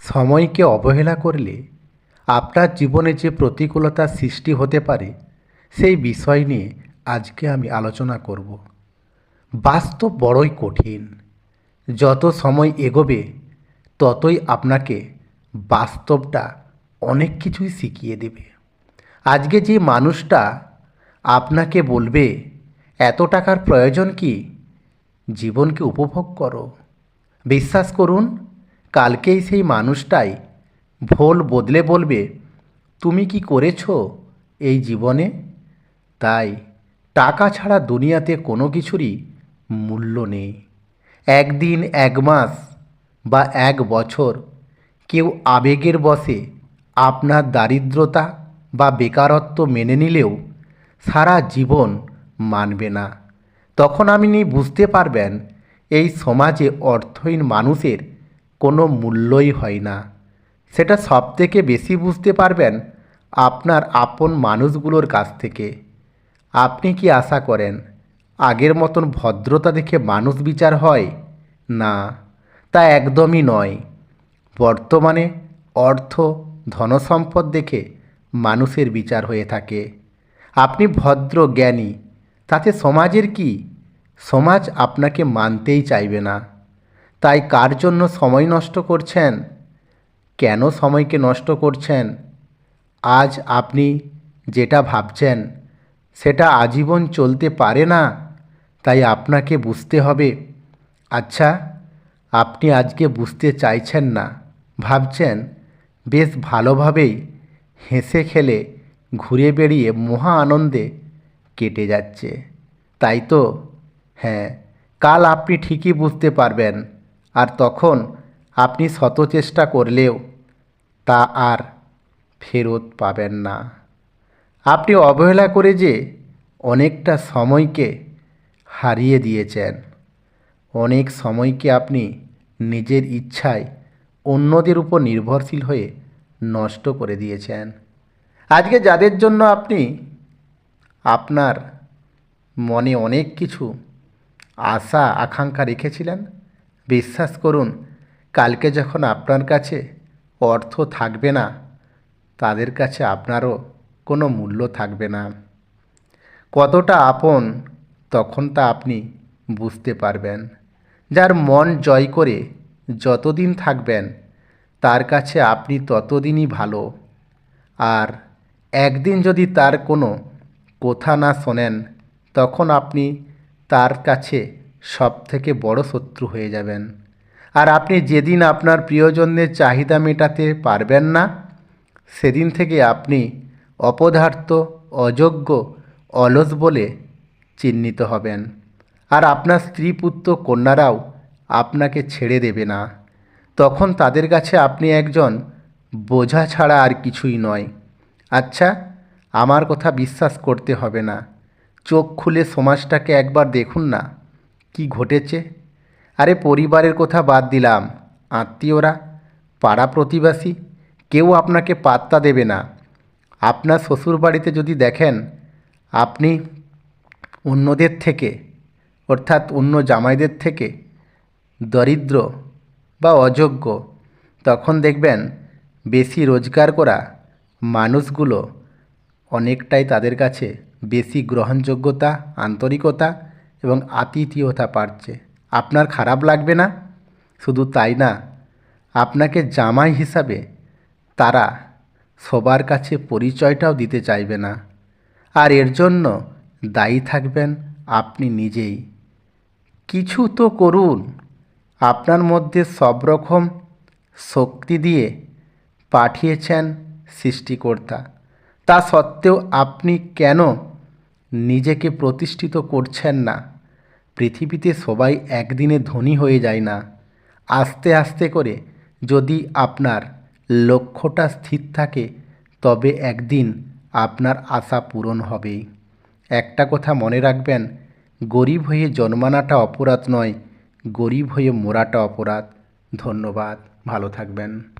সময়কে অবহেলা করলে আপনার জীবনে যে প্রতিকূলতার সৃষ্টি হতে পারে সেই বিষয় নিয়ে আজকে আমি আলোচনা করব। বাস্তব বড়ই কঠিন। যত সময় এগোবে ততই আপনাকে বাস্তবটা অনেক কিছুই শিখিয়ে দেবে। আজকে যে মানুষটা আপনাকে বলবে এত টাকার প্রয়োজন কি, জীবনকে উপভোগ করো, বিশ্বাস করুন কালকেই সেই মানুষটাই ভোল বদলে বলবে তুমি কি করেছো এই জীবনে। তাই টাকা ছাড়া দুনিয়াতে কোনো কিছুরই মূল্য নেই। একদিন, এক মাস বা এক বছর কেউ আবেগের বশে আপনার দারিদ্রতা বা বেকারত্ব মেনে নিলেও সারা জীবন মানবে না। তখন আপনি বুঝতে পারবেন এই সমাজে অর্থহীন মানুষের কোনো মূল্যই হয় না। সেটা সবথেকে বেশি বুঝতে পারবেন আপনার আপন মানুষগুলোর কাছ থেকে। আপনি কি আশা করেন আগের মতন ভদ্রতা দেখে মানুষ বিচার হয়? না, তা একদমই নয়। বর্তমানে অর্থ, ধনসম্পদ দেখে মানুষের বিচার হয়ে থাকে। আপনি ভদ্র, জ্ঞানী, তাতে সমাজের কি? সমাজ আপনাকে মানতেই চাইবে না। তাই কার জন্য সময় নষ্ট করছেন? কেন সময়কে নষ্ট করছেন? আজ আপনি যেটা ভাবছেন সেটা আজীবন চলতে পারে না। তাই আপনাকে বুঝতে হবে। আচ্ছা, আপনি আজকে বুঝতে চাইছেন না, ভাবছেন বেশ ভালোভাবেই হেসে খেলে ঘুরে বেড়িয়ে মহা আনন্দে কেটে যাচ্ছে, তাই তো? হ্যাঁ, কাল আপনি ঠিকই বুঝতে পারবেন। আর তখন আপনি শত চেষ্টা করলেও তা আর ফেরত পাবেন না। আপনি অবহেলা করে যে অনেকটা সময়কে হারিয়ে দিয়েছেন। অনেক সময়কে আপনি নিজের ইচ্ছায় অন্যদের উপর নির্ভরশীল হয়ে নষ্ট করে দিয়েছেন। আজকে যাদের জন্য আপনি আপনার মনে অনেক কিছু আশা আকাঙ্ক্ষা রেখেছিলেন, বিশ্বাস করুন কালকে যখন আপনার কাছে অর্থ থাকবে না, তাদের কাছে আপনারও কোনো মূল্য থাকবে না। কতটা আপন তখন তা আপনি বুঝতে পারবেন। যার মন জয় করে যতদিন থাকবেন তার কাছে আপনি ততদিনই ভালো। আর একদিন যদি তার কোনো কথা না শোনেন, তখন আপনি তার কাছে সবথেকে বড় শত্রু হয়ে যাবেন। আর আপনি যেদিন আপনার প্রিয়জনদের চাহিদা মেটাতে পারবেন না, সেদিন থেকে আপনি অপদার্থ, অযোগ্য, অলস বলে চিহ্নিত হবেন। আর আপনার স্ত্রী, পুত্র, কন্যারাও আপনাকে ছেড়ে দেবে না। তখন তাদের কাছে আপনি একজন বোঝা ছাড়া আর কিছুই নয়। আচ্ছা, আমার কথা বিশ্বাস করতে হবে না, চোখ খুলে সমাজটাকে একবার দেখুন না কি ঘটেছে। আরে পরিবারের কথা বাদ দিলাম, আত্মীয়রা, পাড়া প্রতিবেশী, কেউ আপনাকে পাত্তা দেবে না। আপনার শ্বশুরবাড়িতে যদি দেখেন আপনি অন্যদের থেকে, অর্থাৎ অন্য জামাইদের থেকে দরিদ্র বা অযোগ্য, তখন দেখবেন বেশি রোজগার করা মানুষগুলো অনেকটাই তাদের কাছে বেশি গ্রহণযোগ্যতা, আন্তরিকতা এবং আতিথেয়তা পাচ্ছে। আপনার খারাপ লাগবে না? শুধু তাই না, আপনাকে জামাই হিসাবে তারা সবার কাছে পরিচয়টাও দিতে চাইবে না। আর এর জন্য দায়ী থাকবেন আপনি নিজেই। কিছু তো করুন। আপনার মধ্যে সব রকম শক্তি দিয়ে পাঠিয়েছেন সৃষ্টিকর্তা, তা সত্ত্বেও আপনি কেন নিজেকে প্রতিষ্ঠিত করছেন না? পৃথিবীতে সবাই একদিনে ধনী হয়ে যায় না। আস্তে আস্তে করে যদি আপনার লক্ষ্যটা স্থির থাকে, তবে একদিন আপনার আশা পূরণ হবেই। একটা কথা মনে রাখবেন, গরিব হয়ে জন্মানোটা অপরাধ নয়, গরিব হয়ে মরাটা অপরাধ। ধন্যবাদ, ভালো থাকবেন।